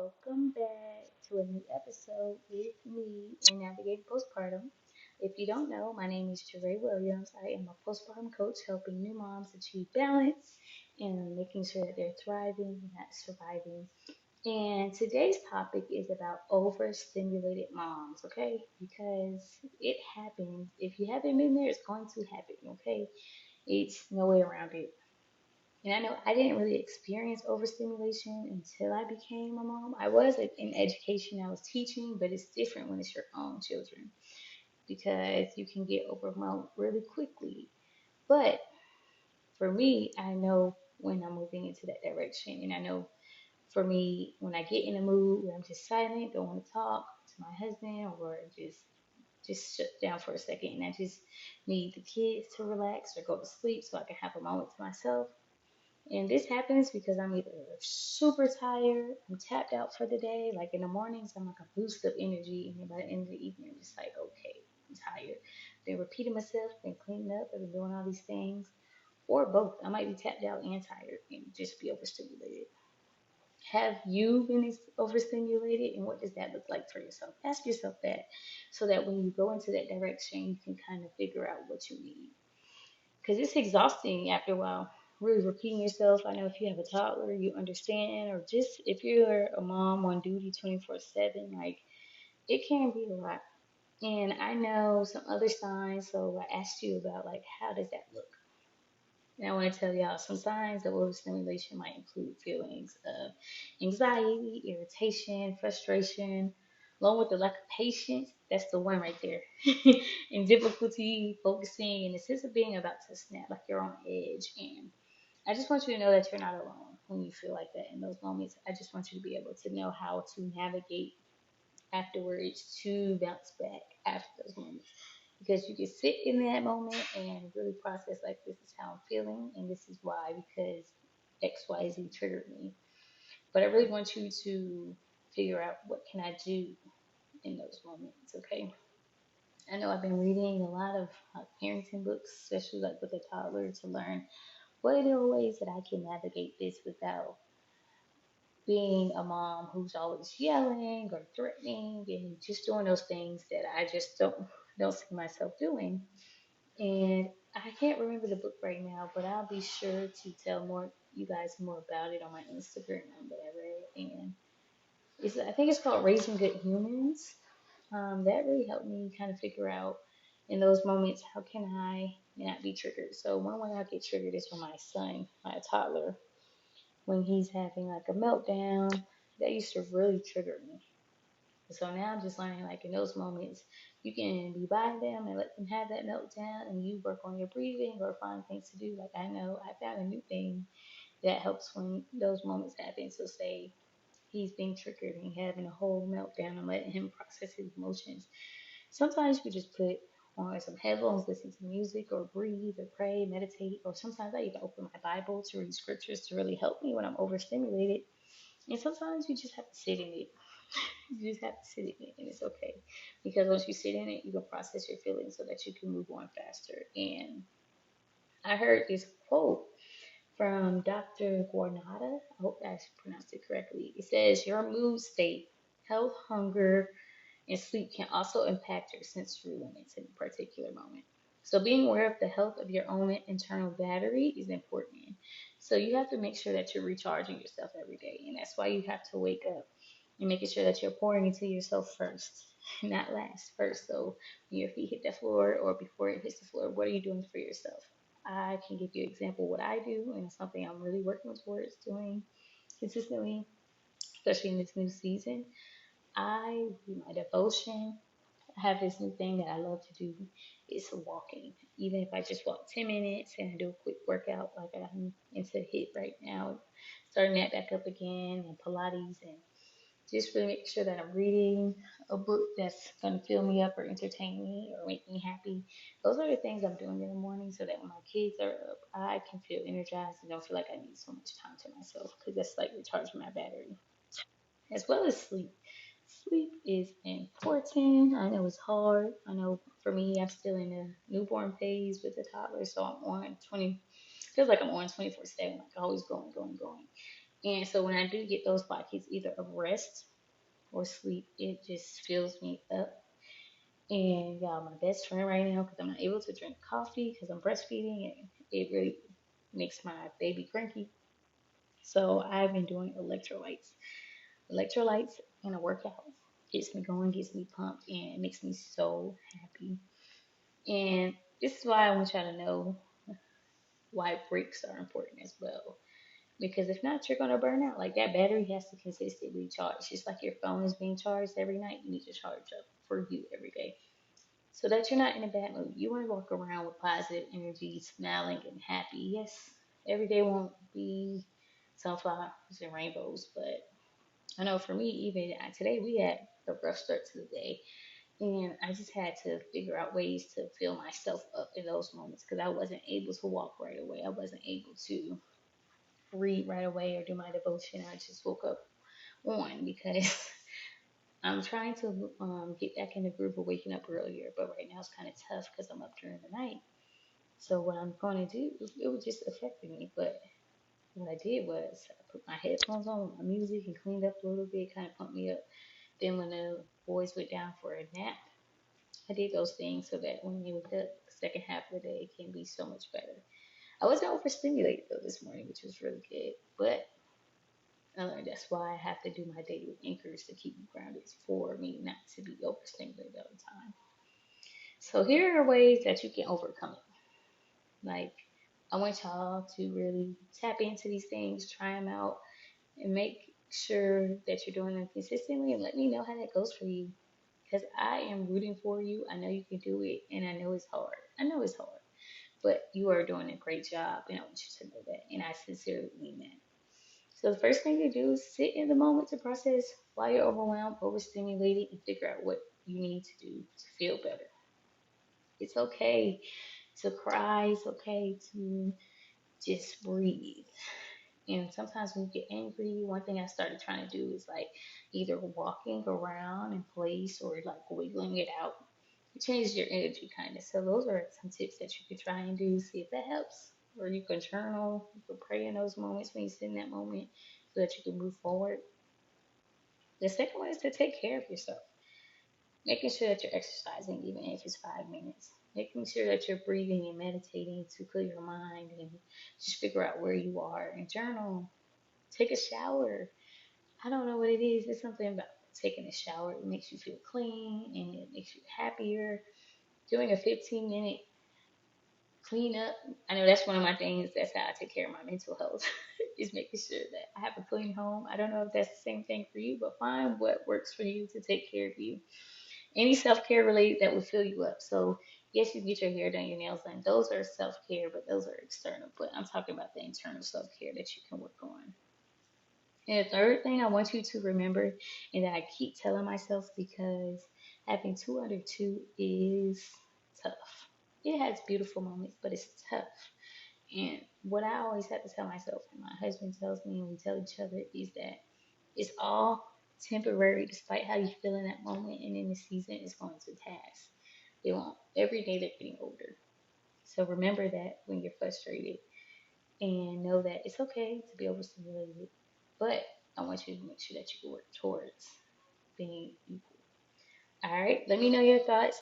welcome back to a new episode with me in Navigating Postpartum. If you don't know, my name is Jaree Williams. I am a postpartum coach helping new moms achieve balance and making sure that they're thriving, not surviving. And today's topic is about overstimulated moms, okay? Because it happens. If you haven't been there, it's going to happen, okay? It's no way around it. And I know I didn't really experience overstimulation until I became a mom. I was in education, I was teaching, but it's different when it's your own children because you can get overwhelmed really quickly. But for me, I know when I'm moving into that direction. And I know for me, when I get in a mood where I'm just silent, don't want to talk to my husband or just shut down for a second and I just need the kids to relax or go to sleep so I can have a moment to myself. And this happens because I'm either super tired, I'm tapped out for the day. Like in the mornings, I'm like a boost of energy. And then by the end of the evening, I'm just like, okay, I'm tired. Been repeating myself, been cleaning up, I've been doing all these things. Or both. I might be tapped out and tired and just be overstimulated. Have you been overstimulated? And what does that look like for yourself? Ask yourself that so that when you go into that direction, you can kind of figure out what you need because it's exhausting after a while. Really repeating yourself. I know if you have a toddler, you understand, or just if you're a mom on duty 24/7, like it can be a lot. And I know some other signs, so I asked you about like how does that look? And I want to tell y'all some signs of overstimulation might include feelings of anxiety, irritation, frustration, along with the lack of patience. That's the one right there. And difficulty focusing and a sense of being about to snap, like you're on edge. And I just want you to know that you're not alone when you feel like that in those moments. I just want you to be able to know how to navigate afterwards to bounce back after those moments. Because you can sit in that moment and really process like this is how I'm feeling and this is why because XYZ triggered me. But I really want you to figure out what can I do in those moments, okay? I know I've been reading a lot of parenting books, especially like with a toddler, to learn what are the ways that I can navigate this without being a mom who's always yelling or threatening and just doing those things that I just don't see myself doing. And I can't remember the book right now, but I'll be sure to tell more you guys more about it on my Instagram that I read. And I think it's called Raising Good Humans. That really helped me kind of figure out in those moments how can I not be triggered. So one way I get triggered is when my son, my toddler, when he's having like a meltdown. That used to really trigger me. So now I'm just learning, like in those moments, you can be by them and let them have that meltdown, and you work on your breathing or find things to do. Like I know I found a new thing that helps when those moments happen. So say he's being triggered and having a whole meltdown, and letting him process his emotions. Sometimes we just put on some headphones, listen to music, or breathe, or pray, meditate, or sometimes I even open my Bible to read scriptures to really help me when I'm overstimulated. And sometimes you just have to sit in it. You just have to sit in it, and it's okay. Because once you sit in it, you can process your feelings so that you can move on faster. And I heard this quote from Dr. Guarnada. I hope I pronounced it correctly. It says, your mood state, health, hunger, and sleep can also impact your sensory limits in a particular moment. So being aware of the health of your own internal battery is important. So you have to make sure that you're recharging yourself every day. And that's why you have to wake up and making sure that you're pouring into yourself first, not last, first. So when your feet hit the floor or before it hits the floor, what are you doing for yourself? I can give you an example of what I do, and it's something I'm really working towards doing consistently, especially in this new season. I do my devotion. I have this new thing that I love to do. It's walking. Even if I just walk 10 minutes and I do a quick workout, like I'm into HIIT right now, starting that back up again, and Pilates, and just really make sure that I'm reading a book that's going to fill me up or entertain me or make me happy. Those are the things I'm doing in the morning so that when my kids are up, I can feel energized and don't feel like I need so much time to myself because that's like recharging my battery as well as sleep. Sleep is important. I know it's hard. I know for me, I'm still in the newborn phase with a toddler, so I'm on 20, feels like I'm on 24/7, like always going, going, going. And so when I do get those pockets either of rest or sleep, it just fills me up. And y'all, my best friend right now, because I'm not able to drink coffee because I'm breastfeeding, and it really makes my baby cranky. So I've been doing electrolytes, and a workout. Gets me going, gets me pumped, and it makes me so happy. And this is why I want y'all to know why breaks are important as well. Because if not, you're gonna burn out. Like that battery has to consistently charge. Just like your phone is being charged every night, you need to charge up for you every day. So that you're not in a bad mood. You want to walk around with positive energy, smiling and happy. Yes, every day won't be sunflowers and rainbows, but I know for me, even today, we had a rough start to the day. And I just had to figure out ways to fill myself up in those moments because I wasn't able to walk right away. I wasn't able to read right away or do my devotion. I just woke up on because I'm trying to get back in the groove of waking up earlier, but right now it's kind of tough because I'm up during the night. So what I'm going to do, it was just affecting me. But what I did was I put my headphones on with my music and cleaned up a little bit, kind of pumped me up. Then when the boys went down for a nap, I did those things so that when they wake up, the second half of the day can be so much better. I wasn't overstimulated though this morning, which was really good. But I learned that's why I have to do my daily anchors to keep me grounded for me not to be overstimulated all the time. So here are ways that you can overcome it. Like I want y'all to really tap into these things, try them out, and make sure that you're doing them consistently and let me know how that goes for you. Because I am rooting for you. I know you can do it, and I know it's hard. I know it's hard, but you are doing a great job, and I want you to know that. And I sincerely mean that. So the first thing to do is sit in the moment to process why you're overwhelmed, overstimulated, and figure out what you need to do to feel better. It's okay to cry. It's okay to just breathe. And sometimes when you get angry, one thing I started trying to do is like either walking around in place or like wiggling it out. It changes your energy kind of. So those are some tips that you could try and do. See if that helps. Or you can journal. You can pray in those moments when you sit in that moment so that you can move forward. The second one is to take care of yourself. Making sure that you're exercising, even if it's 5 minutes. Making sure that you're breathing and meditating to clear your mind and just figure out where you are and journal. Take a shower. I don't know what it is. It's something about taking a shower. It makes you feel clean and it makes you happier. Doing a 15-minute clean up. I know that's one of my things. That's how I take care of my mental health. Is making sure that I have a clean home. I don't know if that's the same thing for you, but find what works for you to take care of you. Any self care related that will fill you up. So yes, you get your hair done, your nails done. Those are self care, but those are external. But I'm talking about the internal self care that you can work on. And the third thing I want you to remember, and that I keep telling myself because having two under two is tough. It has beautiful moments, but it's tough. And what I always have to tell myself, and my husband tells me, and we tell each other, is that it's all temporary, despite how you feel in that moment. And in the season, it's going to pass. They won't. Every day they're getting older. So remember that when you're frustrated, and know that it's okay to be overstimulated. But I want you to make sure that you can work towards being equal. All right. Let me know your thoughts.